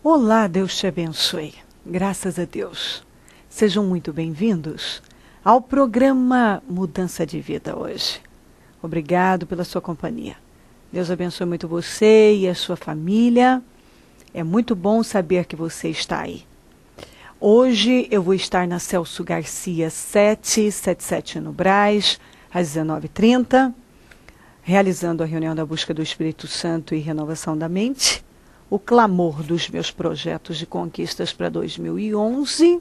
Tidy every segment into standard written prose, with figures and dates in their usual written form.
Olá, Deus te abençoe. Graças a Deus. Sejam muito bem-vindos ao programa Mudança de Vida hoje. Obrigado pela sua companhia. Deus abençoe muito você e a sua família. É muito bom saber que você está aí. Hoje eu vou estar na Celso Garcia 777 no Brás, às 19h30, realizando a reunião da busca do Espírito Santo e renovação da mente. O clamor dos meus projetos de conquistas para 2011.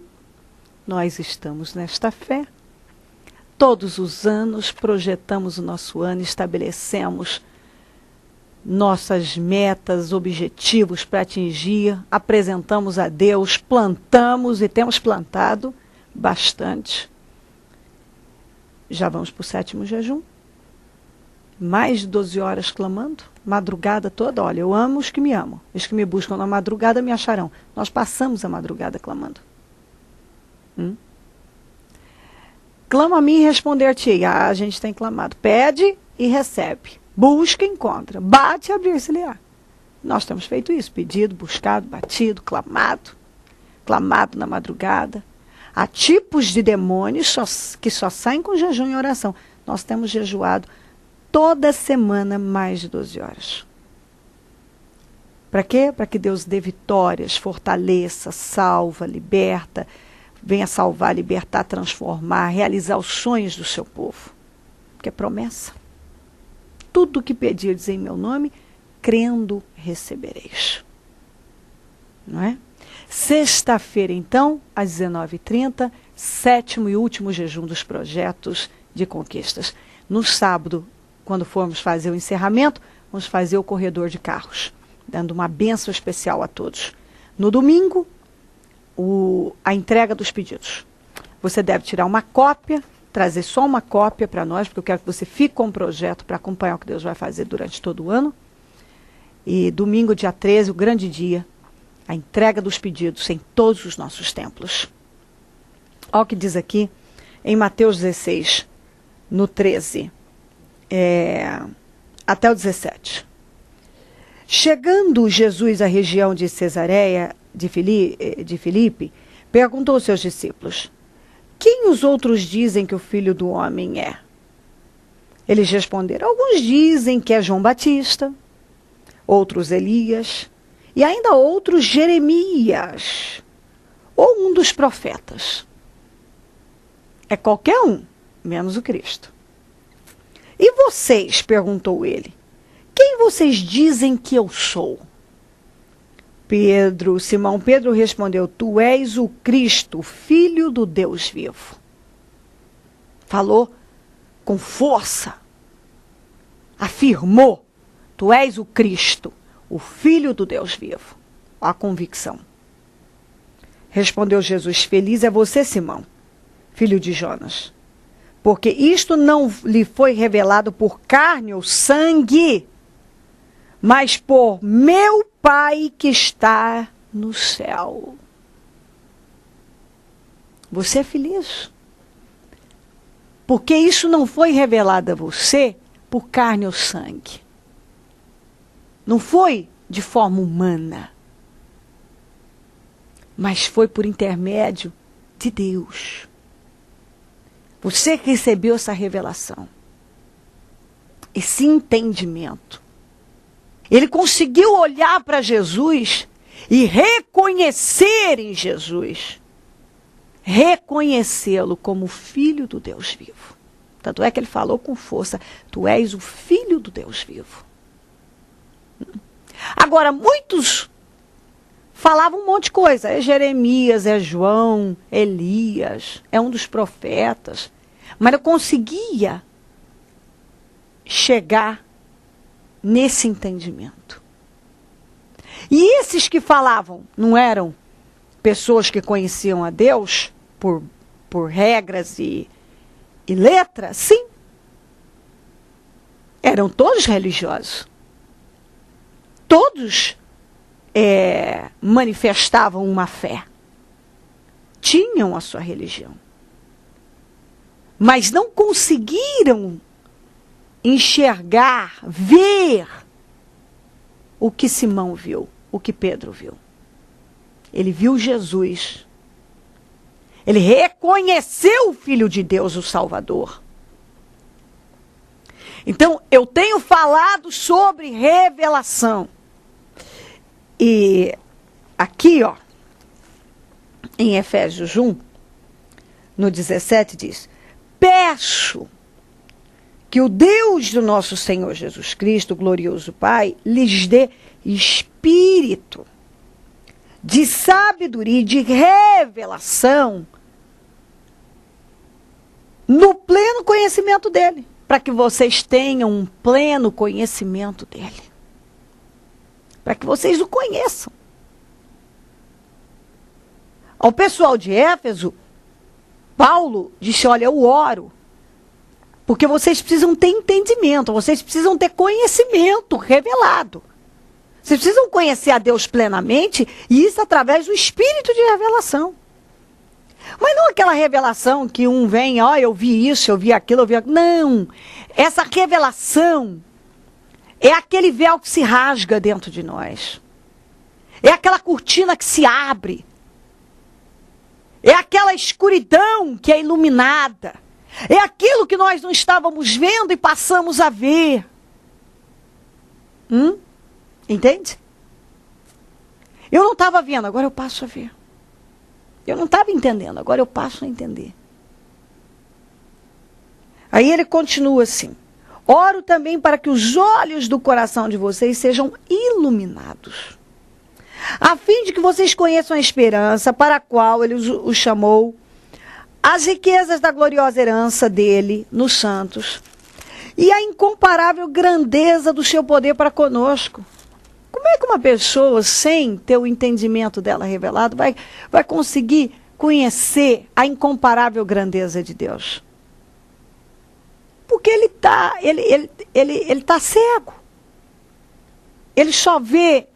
Nós estamos nesta fé. Todos os anos projetamos o nosso ano, estabelecemos nossas metas, objetivos para atingir, apresentamos a Deus, plantamos e temos plantado bastante. Já vamos para o 7º jejum. Mais de 12 horas clamando, madrugada toda. Olha, eu amo os que me amam. Os que me buscam na madrugada me acharão. Nós passamos a madrugada clamando. Clama a mim e responder-te-ei. A gente tem clamado. Pede e recebe. Busca e encontra. Bate e abrir-se-lhe-á. Nós temos feito isso. Pedido, buscado, batido, clamado. Clamado na madrugada. Há tipos de demônios que só saem com jejum e oração. Nós temos jejuado toda semana mais de 12 horas. Para quê? Para que Deus dê vitórias, fortaleça, salva, liberta, venha salvar, libertar, transformar, realizar os sonhos do seu povo. Que é promessa. Tudo o que pedirdes em meu nome, crendo, recebereis. Não é? Sexta-feira, então, às 19h30, 7º e último jejum dos projetos de conquistas. No sábado, quando formos fazer o encerramento, vamos fazer o corredor de carros, dando uma bênção especial a todos. No domingo, a entrega dos pedidos. Você deve tirar uma cópia, trazer só uma cópia para nós, porque eu quero que você fique com o projeto para acompanhar o que Deus vai fazer durante todo o ano. E domingo, dia 13, o grande dia, a entrega dos pedidos em todos os nossos templos. Olha o que diz aqui em Mateus 16, no 13. Até o 17. Chegando Jesus à região de Cesareia de Filipe, perguntou aos seus discípulos: quem os outros dizem que o Filho do Homem é? Eles responderam: alguns dizem que é João Batista, outros Elias, e ainda outros Jeremias, ou um dos profetas. É qualquer um, menos o Cristo. E vocês, perguntou ele, quem vocês dizem que eu sou? Simão Pedro respondeu: tu és o Cristo, Filho do Deus vivo. Falou com força, afirmou: tu és o Cristo, o Filho do Deus vivo. A convicção. Respondeu Jesus: feliz é você, Simão, filho de Jonas, porque isto não lhe foi revelado por carne ou sangue, mas por meu Pai que está no céu. Você é feliz? Porque isso não foi revelado a você por carne ou sangue. Não foi de forma humana, mas foi por intermédio de Deus. Você recebeu essa revelação, esse entendimento. Ele conseguiu olhar para Jesus e reconhecer em Jesus, reconhecê-lo como Filho do Deus vivo. Tanto é que ele falou com força: tu és o Filho do Deus vivo. Agora, muitos falavam um monte de coisa. É Jeremias, é João, Elias, é um dos profetas. Mas eu conseguia chegar nesse entendimento. E esses que falavam não eram pessoas que conheciam a Deus por regras e letras? Sim. Eram todos religiosos. Todos manifestavam uma fé. Tinham a sua religião. Mas não conseguiram enxergar, ver o que Simão viu, o que Pedro viu. Ele viu Jesus. Ele reconheceu o Filho de Deus, o Salvador. Então, eu tenho falado sobre revelação. E aqui, ó, em Efésios 1, no 17, diz: peço que o Deus do nosso Senhor Jesus Cristo, glorioso Pai, lhes dê espírito de sabedoria e de revelação no pleno conhecimento dele, para que vocês tenham um pleno conhecimento dele, para que vocês o conheçam. Ao pessoal de Éfeso, Paulo disse: olha, eu oro, porque vocês precisam ter entendimento, vocês precisam ter conhecimento revelado. Vocês precisam conhecer a Deus plenamente, e isso através do Espírito de revelação. Mas não aquela revelação que um vem, ó, eu vi isso, eu vi aquilo, eu vi aquilo. Não, essa revelação é aquele véu que se rasga dentro de nós. É aquela cortina que se abre. É aquela escuridão que é iluminada. É aquilo que nós não estávamos vendo e passamos a ver. Entende? Eu não estava vendo, agora eu passo a ver. Eu não estava entendendo, agora eu passo a entender. Aí ele continua assim: oro também para que os olhos do coração de vocês sejam iluminados, a fim de que vocês conheçam a esperança para a qual ele os chamou, as riquezas da gloriosa herança dele nos santos e a incomparável grandeza do seu poder para conosco. Como é que uma pessoa, sem ter o entendimento dela revelado, vai conseguir conhecer a incomparável grandeza de Deus? Porque ele tá cego. Ele só vê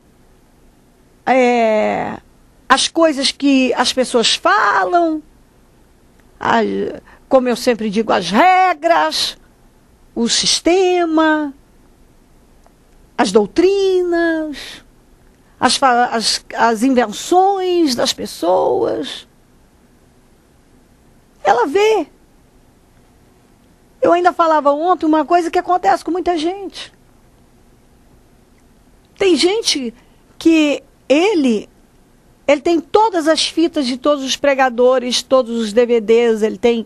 as coisas que as pessoas falam, como eu sempre digo, as regras, o sistema, as doutrinas, as invenções das pessoas. Ela vê. Eu ainda falava ontem uma coisa que acontece com muita gente. Tem gente que ele tem todas as fitas de todos os pregadores, todos os DVDs, ele tem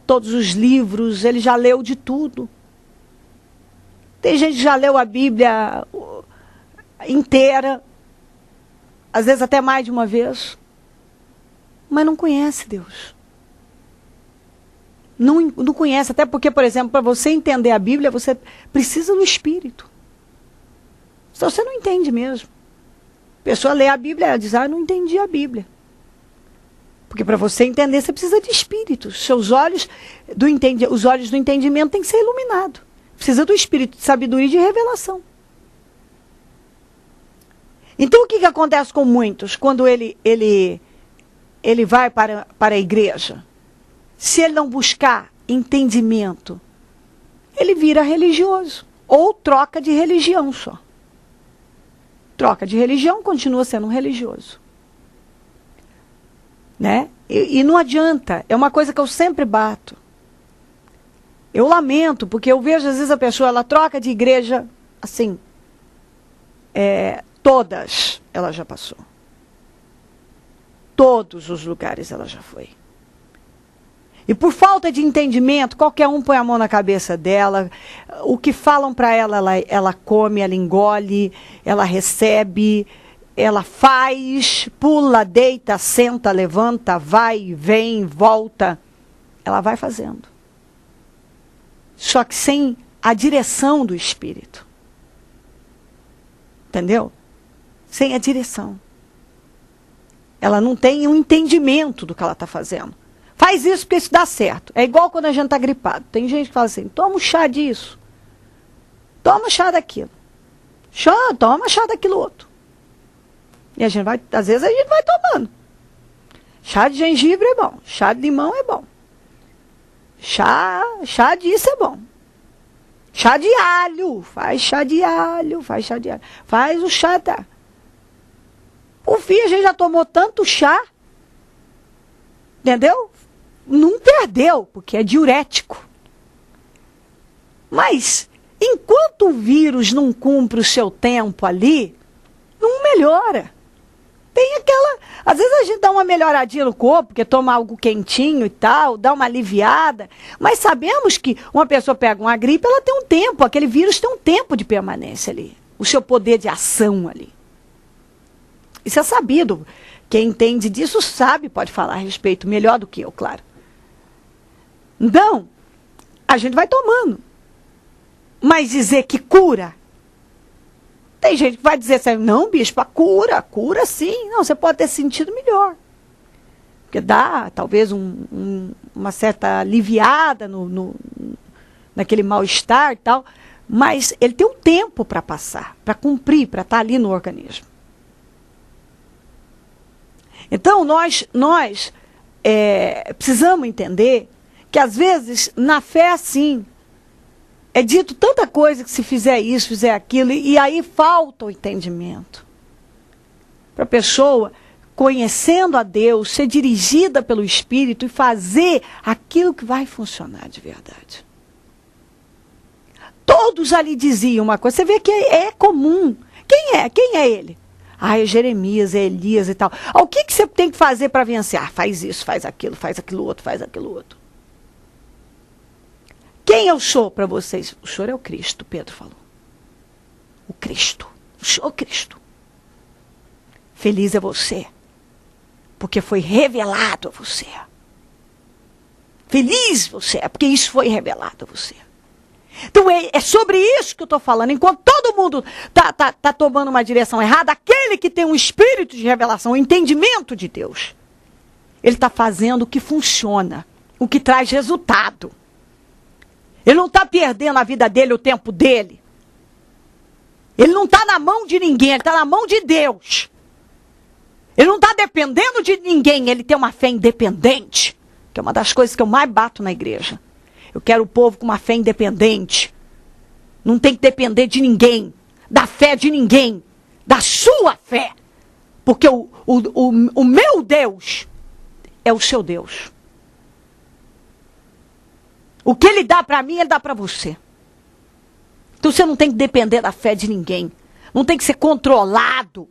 todos os livros, ele já leu de tudo. Tem gente que já leu a Bíblia inteira, às vezes até mais de uma vez, mas não conhece Deus. Não conhece, até porque, por exemplo, para você entender a Bíblia, você precisa do Espírito. Senão você não entende mesmo. A pessoa lê a Bíblia, ela diz: não entendi a Bíblia. Porque para você entender, você precisa de Espírito. Seus olhos os olhos do entendimento têm que ser iluminados. Precisa do Espírito de sabedoria e de revelação. Então, o que acontece com muitos quando ele vai para a igreja? Se ele não buscar entendimento, ele vira religioso. Ou troca de religião só. Troca de religião, continua sendo um religioso. Né? E não adianta. É uma coisa que eu sempre bato. Eu lamento, porque eu vejo às vezes a pessoa, ela troca de igreja, assim, todas ela já passou. Todos os lugares ela já foi. E por falta de entendimento, qualquer um põe a mão na cabeça dela, o que falam para ela, ela come, ela engole, ela recebe, ela faz, pula, deita, senta, levanta, vai, vem, volta. Ela vai fazendo. Só que sem a direção do Espírito. Entendeu? Sem a direção. Ela não tem um entendimento do que ela está fazendo. Faz isso porque isso dá certo. É igual quando a gente está gripado. Tem gente que fala assim: toma um chá disso. Toma um chá daquilo. Toma chá daquilo outro. E a gente vai, às vezes a gente vai tomando. Chá de gengibre é bom. Chá de limão é bom. Chá disso é bom. Chá de alho. Faz chá de alho. Faz chá de alho. Faz o chá da... O fio a gente já tomou tanto chá, entendeu? Não perdeu, porque é diurético. Mas, enquanto o vírus não cumpre o seu tempo ali, não melhora. Tem aquela... Às vezes a gente dá uma melhoradinha no corpo, porque toma algo quentinho e tal, dá uma aliviada. Mas sabemos que uma pessoa pega uma gripe, ela tem um tempo, aquele vírus tem um tempo de permanência ali. O seu poder de ação ali. Isso é sabido. Quem entende disso sabe, pode falar a respeito, melhor do que eu, claro. Então, a gente vai tomando. Mas dizer que cura... Tem gente que vai dizer assim, não, bispo, cura sim. Não, você pode ter sentido melhor. Porque dá, talvez, uma certa aliviada naquele mal-estar e tal. Mas ele tem um tempo para passar, para cumprir, para estar ali no organismo. Então, nós precisamos entender que, às vezes, na fé, assim, é dito tanta coisa que se fizer isso, fizer aquilo, e aí falta o entendimento. Para a pessoa, conhecendo a Deus, ser dirigida pelo Espírito e fazer aquilo que vai funcionar de verdade. Todos ali diziam uma coisa, você vê que é comum. Quem é? Quem é ele? Ah, é Jeremias, é Elias e tal. Ah, o que você tem que fazer para vencer? Ah, faz isso, faz aquilo outro, faz aquilo outro. Quem eu sou para vocês? O Senhor é o Cristo, Pedro falou. O Cristo. O Senhor é o Cristo. Feliz é você, porque foi revelado a você. Feliz você é, porque isso foi revelado a você. Então é sobre isso que eu estou falando. Enquanto todo mundo tá tomando uma direção errada, aquele que tem um espírito de revelação, um entendimento de Deus, ele está fazendo o que funciona, o que traz resultado. Ele não está perdendo a vida dele, o tempo dele. Ele não está na mão de ninguém, ele está na mão de Deus. Ele não está dependendo de ninguém, ele tem uma fé independente, que é uma das coisas que eu mais bato na igreja. Eu quero o povo com uma fé independente. Não tem que depender de ninguém, da fé de ninguém, da sua fé. Porque o meu Deus é o seu Deus. O que ele dá para mim, ele dá para você. Então você não tem que depender da fé de ninguém. Não tem que ser controlado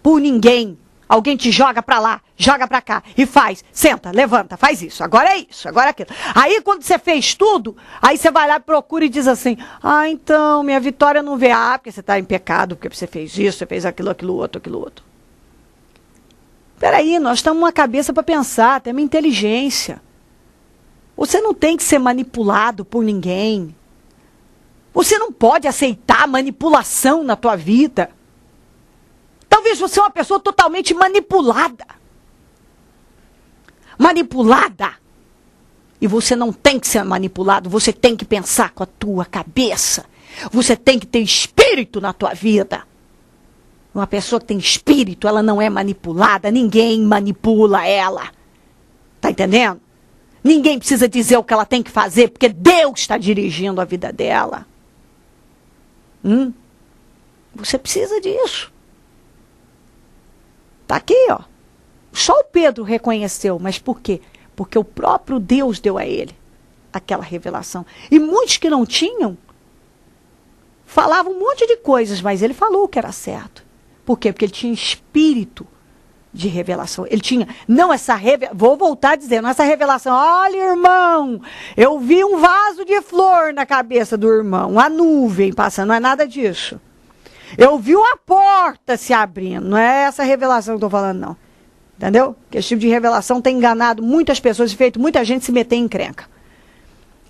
por ninguém. Alguém te joga para lá, joga para cá e faz. Senta, levanta, faz isso. Agora é isso, agora é aquilo. Aí quando você fez tudo, aí você vai lá, procura e diz assim, ah, então, minha vitória não veio. Ah, porque você está em pecado, porque você fez isso, você fez aquilo outro. Peraí, nós estamos uma cabeça para pensar, temos inteligência. Você não tem que ser manipulado por ninguém. Você não pode aceitar manipulação na tua vida. Talvez você é uma pessoa totalmente manipulada. Manipulada. E você não tem que ser manipulado, você tem que pensar com a tua cabeça. Você tem que ter espírito na tua vida. Uma pessoa que tem espírito, ela não é manipulada, ninguém manipula ela. Tá entendendo? Ninguém precisa dizer o que ela tem que fazer, porque Deus está dirigindo a vida dela. Você precisa disso. Está aqui, ó. Só o Pedro reconheceu, mas por quê? Porque o próprio Deus deu a ele aquela revelação. E muitos que não tinham, falavam um monte de coisas, mas ele falou o que era certo. Por quê? Porque ele tinha espírito de revelação. Ele tinha, não essa revelação, vou voltar dizendo, essa revelação, olha irmão, eu vi um vaso de flor na cabeça do irmão, a nuvem passando, não é nada disso. Eu vi uma porta se abrindo, não é essa revelação que eu estou falando não. Entendeu? Porque esse tipo de revelação tem enganado muitas pessoas e feito muita gente se meter em encrenca.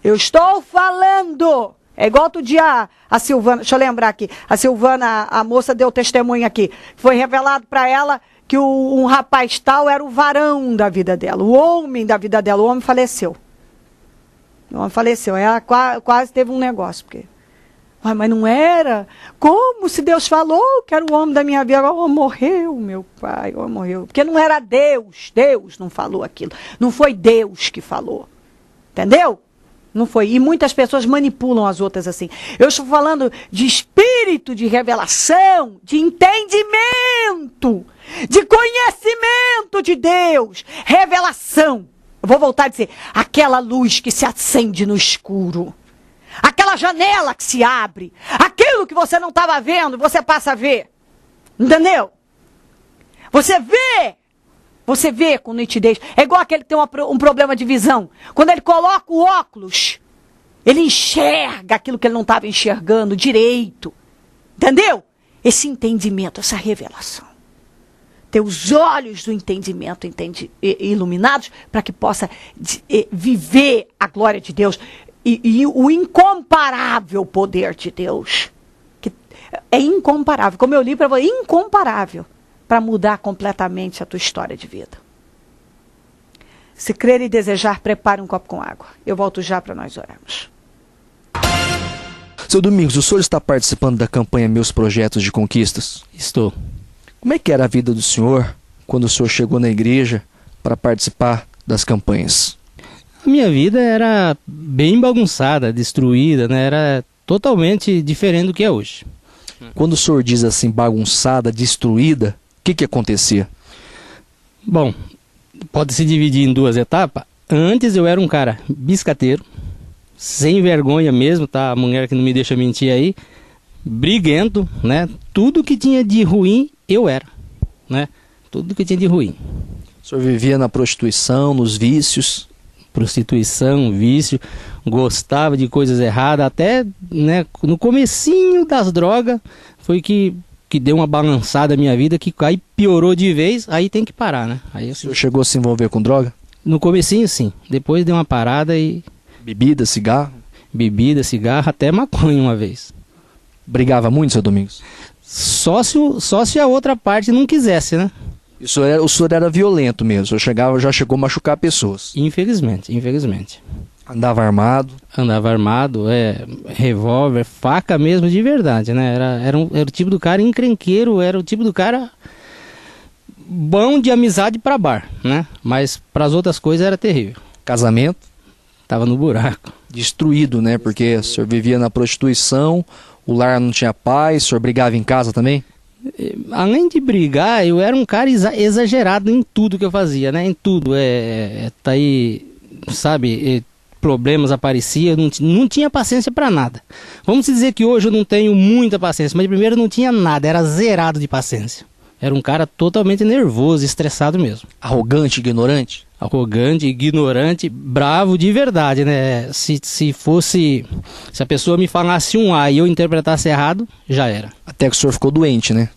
Eu estou falando, é igual outro dia a Silvana, deixa eu lembrar aqui, a Silvana, a moça deu testemunho aqui, foi revelado para ela que um rapaz tal era o varão da vida dela, o homem da vida dela, o homem faleceu. O homem faleceu, ela quase teve um negócio, porque... mas não era? Como se Deus falou que era o homem da minha vida? Oh, morreu, meu pai, oh, morreu. Porque não era Deus, Deus não falou aquilo. Não foi Deus que falou. Entendeu? Não foi. E muitas pessoas manipulam as outras assim. Eu estou falando de espírito de revelação, de entendimento, de conhecimento de Deus. Revelação. Eu vou voltar a dizer, aquela luz que se acende no escuro. Aquela janela que se abre. Aquilo que você não estava vendo, você passa a ver. Entendeu? Você vê com nitidez. É igual aquele que tem um problema de visão. Quando ele coloca o óculos, ele enxerga aquilo que ele não estava enxergando direito. Entendeu? Esse entendimento, essa revelação. Ter os olhos do entendimento iluminados para que possa viver a glória de Deus e o incomparável poder de Deus. Que é incomparável. Como eu li para você, incomparável. Para mudar completamente a tua história de vida. Se crer e desejar, prepare um copo com água. Eu volto já para nós orarmos. Seu Domingos, o senhor está participando da campanha Meus Projetos de Conquistas? Estou. Como é que era a vida do senhor quando o senhor chegou na igreja para participar das campanhas? A minha vida era bem bagunçada, destruída, né? Era totalmente diferente do que é hoje. Quando o senhor diz assim, bagunçada, destruída, o que acontecia? Bom, pode se dividir em duas etapas. Antes eu era um cara biscateiro, sem vergonha mesmo, tá? A mulher que não me deixa mentir aí, briguento, né? Tudo que tinha de ruim eu era, né? Tudo que tinha de ruim. O senhor vivia na prostituição, nos vícios? Prostituição, vício, gostava de coisas erradas, até, né, no comecinho das drogas foi que deu uma balançada na minha vida, que aí piorou de vez, aí tem que parar, né? Aí o senhor chegou a se envolver com droga? No comecinho sim, depois deu uma parada e... Bebida, cigarro? Bebida, cigarro, até maconha uma vez. Brigava muito, seu Domingos? Só se a outra parte não quisesse, né? O senhor era violento mesmo, o senhor já chegou a machucar pessoas? Infelizmente. Andava armado? Andava armado, revólver, faca mesmo de verdade, né? Era o tipo do cara encrenqueiro, era o tipo do cara bom de amizade pra bar, né? Mas pras outras coisas era terrível. Casamento? Tava no buraco. Destruído, né? Porque o senhor vivia na prostituição, o lar não tinha paz, o senhor brigava em casa também? Além de brigar, eu era um cara exagerado em tudo que eu fazia, né? Em tudo, tá aí, sabe, problemas apareciam, não tinha paciência para nada. Vamos dizer que hoje eu não tenho muita paciência, mas primeiro não tinha nada, era zerado de paciência. Era um cara totalmente nervoso, estressado mesmo. Arrogante, ignorante? Arrogante, ignorante, bravo de verdade, né? Se a pessoa me falasse um A e eu interpretasse errado, já era. Até que o senhor ficou doente, né?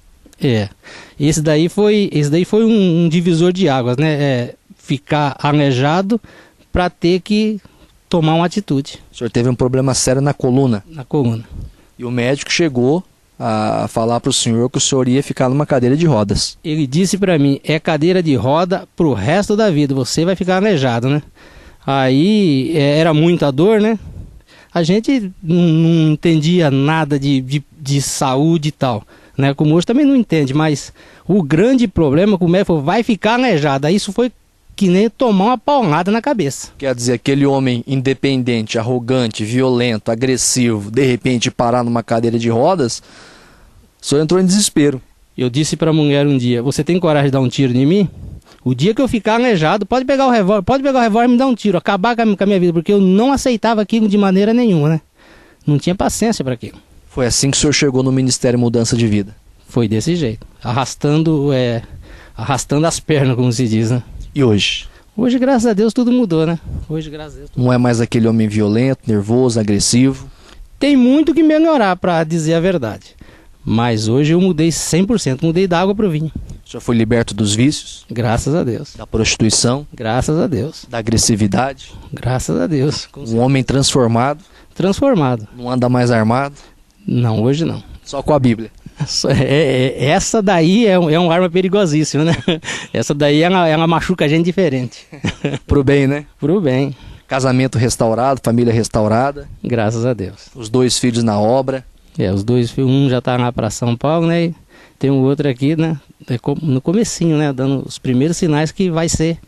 Esse daí foi um divisor de águas, né? Ficar aleijado para ter que tomar uma atitude. O senhor teve um problema sério na coluna? Na coluna. E o médico chegou a falar para o senhor que o senhor ia ficar numa cadeira de rodas. Ele disse para mim, cadeira de roda pro resto da vida, você vai ficar aleijado, né? Aí era muita dor, né? A gente não entendia nada de saúde e tal, né? Como hoje também não entende, mas o grande problema que o médico falou, vai ficar aleijado. Aí isso foi que nem tomar uma paulada na cabeça. Quer dizer, aquele homem independente, arrogante, violento, agressivo, de repente parar numa cadeira de rodas, o senhor entrou em desespero. Eu disse para a mulher um dia, você tem coragem de dar um tiro em mim? O dia que eu ficar aleijado, pode pegar o revólver e me dar um tiro, acabar com a minha vida, porque eu não aceitava aquilo de maneira nenhuma, né? Não tinha paciência para aquilo. Foi assim que o senhor chegou no Ministério Mudança de Vida? Foi desse jeito, arrastando as pernas, como se diz, né? E hoje? Hoje, graças a Deus, tudo mudou, né? Hoje, graças a Deus, não é mais aquele homem violento, nervoso, agressivo? Tem muito que melhorar, para dizer a verdade. Mas hoje eu mudei 100%, mudei da água para o vinho. O senhor foi liberto dos vícios? Graças a Deus. Da prostituição? Graças a Deus. Da agressividade? Graças a Deus. Um homem transformado? Transformado. Não anda mais armado? Não, hoje não. Só com a Bíblia? Essa daí é uma arma perigosíssima, né? Essa daí ela machuca a gente diferente. Pro bem, né? Pro bem. Casamento restaurado, família restaurada? Graças a Deus. Os 2 filhos na obra? Os 2 filhos, um já tá lá para São Paulo, né? E tem um outro aqui, né? No comecinho, né? Dando os primeiros sinais que vai ser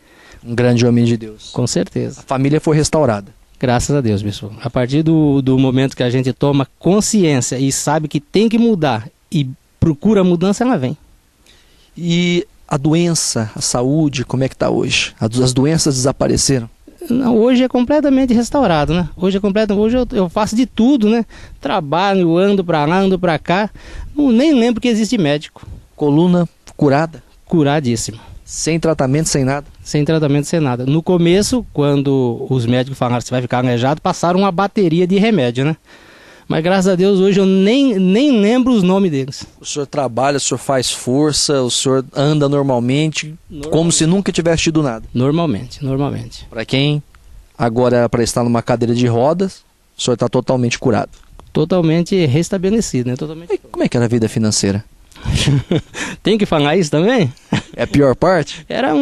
um grande homem de Deus. Com certeza. A família foi restaurada? Graças a Deus, bispo. A partir do momento que a gente toma consciência e sabe que tem que mudar e procura a mudança, ela vem. E a doença, a saúde, como é que está hoje? As doenças desapareceram? Não, hoje é completamente restaurado, né? Hoje eu faço de tudo, né? Trabalho, ando pra lá, ando pra cá. Nem lembro que existe médico. Coluna curada? Curadíssimo. Sem tratamento, sem nada? Sem tratamento, sem nada. No começo, quando os médicos falaram que você vai ficar aleijado, passaram uma bateria de remédio, né? Mas graças a Deus hoje eu nem lembro os nomes deles. O senhor trabalha, o senhor faz força, o senhor anda normalmente, como se nunca tivesse tido nada? Normalmente. Para quem agora para estar numa cadeira de rodas, o senhor está totalmente curado? Totalmente restabelecido, né? Totalmente. E como é que era a vida financeira? Tem que falar isso também? É a pior parte? Era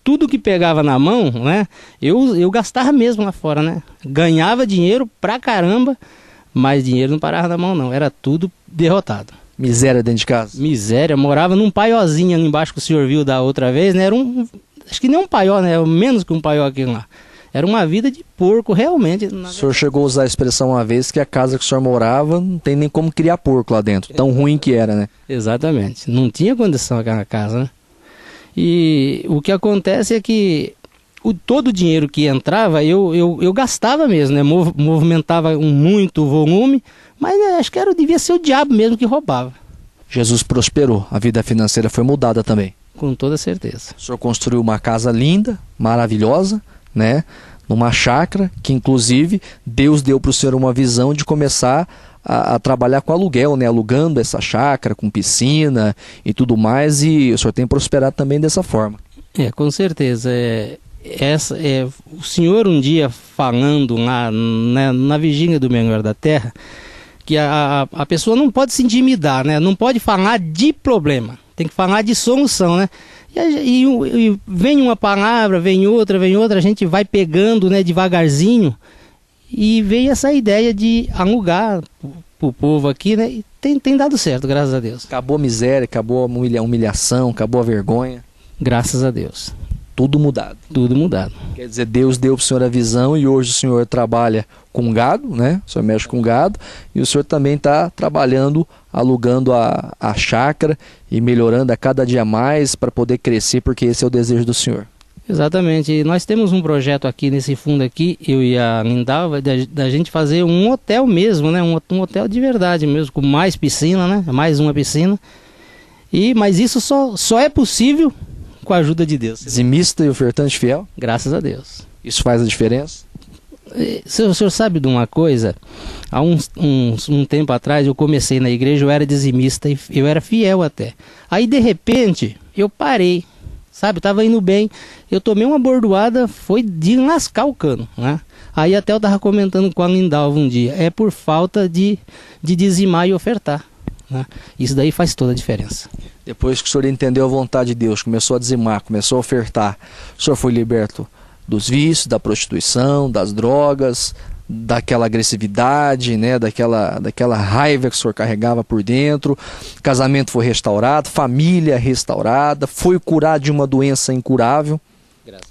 tudo que pegava na mão, né? Eu gastava mesmo lá fora, né? Ganhava dinheiro pra caramba, mas dinheiro não parava na mão, não. Era tudo derrotado. Miséria dentro de casa? Miséria. Morava num paiózinho ali embaixo que o senhor viu da outra vez, né? Acho que nem um paió, né? Menos que um paió aqui lá. Era uma vida de porco, realmente. O senhor chegou a usar a expressão uma vez que a casa que o senhor morava não tem nem como criar porco lá dentro. Tão ruim que era, né? Exatamente. Não tinha condição aquela casa, né? E o que acontece é que todo o dinheiro que entrava, eu gastava mesmo, né? Movimentava muito volume, mas acho que devia ser o diabo mesmo que roubava. Jesus prosperou, a vida financeira foi mudada também. Com toda certeza. O senhor construiu uma casa linda, maravilhosa, né? Numa chácara, que inclusive Deus deu para o senhor uma visão de começar a trabalhar com aluguel, né? Alugando essa chácara com piscina e tudo mais, e o senhor tem prosperado também dessa forma. Com certeza. O senhor um dia falando lá na vigília do Melhor da Terra, que a pessoa não pode se intimidar, né? Não pode falar de problema, tem que falar de solução, né? E vem uma palavra, vem outra, a gente vai pegando, né, devagarzinho, e veio essa ideia de alugar pro povo aqui, né? E tem dado certo, graças a Deus. Acabou a miséria, acabou a humilhação, acabou a vergonha. Graças a Deus. Tudo mudado. Tudo mudado. Quer dizer, Deus deu para o senhor a visão e hoje o senhor trabalha com gado, né? O senhor mexe com gado e o senhor também está trabalhando, alugando a chácara e melhorando a cada dia mais para poder crescer, porque esse é o desejo do senhor. Exatamente. E nós temos um projeto aqui nesse fundo aqui, eu e a Lindalva, da gente fazer um hotel mesmo, né? Um hotel de verdade mesmo, com mais piscina, né? Mais uma piscina. Mas isso só é possível com a ajuda de Deus. Dizimista e ofertante fiel? Graças a Deus. Isso faz a diferença? O senhor sabe de uma coisa? Há um tempo atrás eu comecei na igreja, eu era dizimista e eu era fiel até. Aí de repente eu parei, sabe? Tava indo bem, eu tomei uma bordoada, foi de lascar o cano, né? Aí até eu tava comentando com a Lindalva um dia, é por falta de dizimar e ofertar, né? Isso daí faz toda a diferença. Depois que o senhor entendeu a vontade de Deus, começou a dizimar, começou a ofertar, o senhor foi liberto dos vícios, da prostituição, das drogas, daquela agressividade, né, daquela raiva que o senhor carregava por dentro. Casamento foi restaurado, família restaurada, foi curado de uma doença incurável.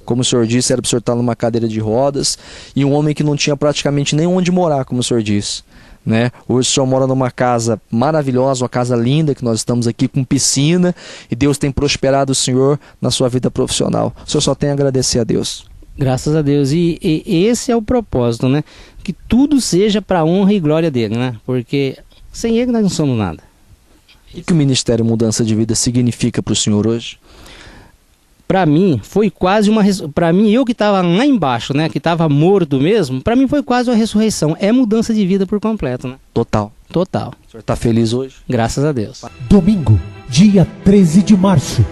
Como o senhor disse, era para o senhor estar numa cadeira de rodas, e um homem que não tinha praticamente nem onde morar, como o senhor disse, né? Hoje o senhor mora numa casa maravilhosa, uma casa linda, que nós estamos aqui com piscina, e Deus tem prosperado o senhor na sua vida profissional. O senhor só tem a agradecer a Deus. Graças a Deus. E esse é o propósito, né? Que tudo seja para a honra e glória dele, né? Porque sem ele nós não somos nada. O que o Ministério Mudança de Vida significa para o senhor hoje? Para mim, foi quase uma... Para mim, eu que estava lá embaixo, né? Que estava morto mesmo, para mim foi quase uma ressurreição. É mudança de vida por completo, né? Total. Total. O senhor está feliz hoje? Graças a Deus. Domingo, dia 13 de março.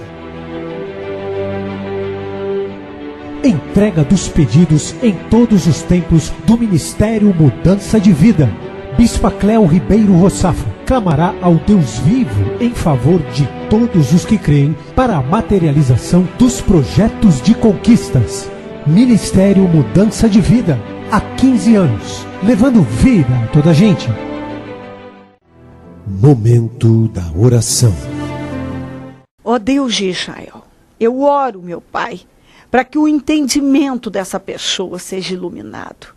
Entrega dos pedidos em todos os templos do Ministério Mudança de Vida. Bispa Cléo Ribeiro Rossafo clamará ao Deus vivo em favor de todos os que creem para a materialização dos projetos de conquistas. Ministério Mudança de Vida, há 15 anos, levando vida a toda a gente. Momento da oração. Ó Deus de Israel, eu oro, meu Pai, para que o entendimento dessa pessoa seja iluminado,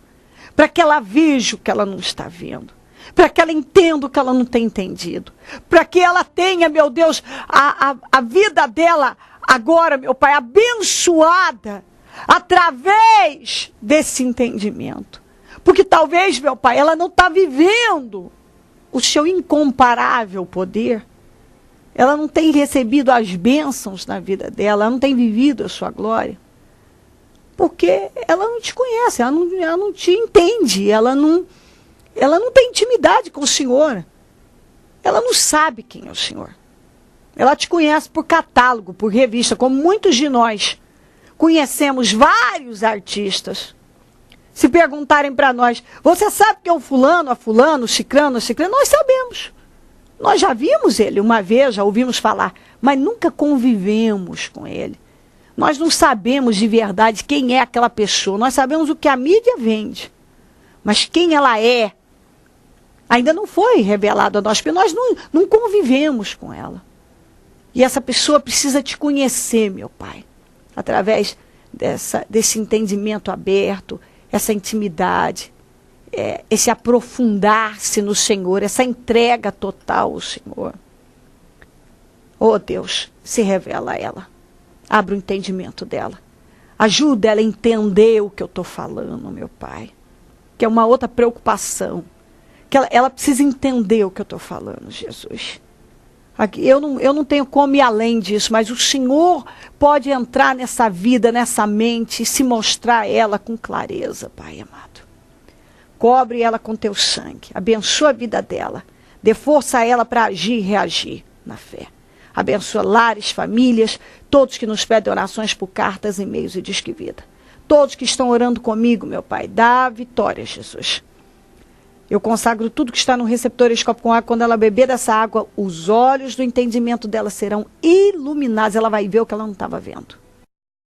para que ela veja o que ela não está vendo, para que ela entenda o que ela não tem entendido, para que ela tenha, meu Deus, a vida dela agora, meu Pai, abençoada através desse entendimento. Porque talvez, meu Pai, ela não está vivendo o seu incomparável poder, ela não tem recebido as bênçãos na vida dela, ela não tem vivido a sua glória, porque ela não te conhece, ela não te entende, ela não tem intimidade com o Senhor, ela não sabe quem é o Senhor. Ela te conhece por catálogo, por revista, como muitos de nós conhecemos vários artistas. Se perguntarem para nós, você sabe que é o fulano, a fulano, o cicrano, nós sabemos. Nós já vimos ele uma vez, já ouvimos falar, mas nunca convivemos com ele. Nós não sabemos de verdade quem é aquela pessoa. Nós sabemos o que a mídia vende, mas quem ela é ainda não foi revelado a nós, porque nós não convivemos com ela. E essa pessoa precisa te conhecer, meu Pai, através desse entendimento aberto, essa intimidade, esse aprofundar-se no Senhor, essa entrega total ao Senhor. Oh Deus, se revela a ela. Abre o entendimento dela. Ajuda ela a entender o que eu estou falando, meu Pai. Que é uma outra preocupação. Que ela precisa entender o que eu estou falando, Jesus. Eu não tenho como ir além disso, mas o Senhor pode entrar nessa vida, nessa mente e se mostrar a ela com clareza, Pai amado. Cobre ela com teu sangue, abençoa a vida dela, dê força a ela para agir e reagir na fé. Abençoa lares, famílias, todos que nos pedem orações por cartas, e-mails e Disque Vida. Todos que estão orando comigo, meu Pai, dá vitória, Jesus. Eu consagro tudo que está no receptor Escopo com Água. Quando ela beber dessa água, os olhos do entendimento dela serão iluminados. Ela vai ver o que ela não estava vendo.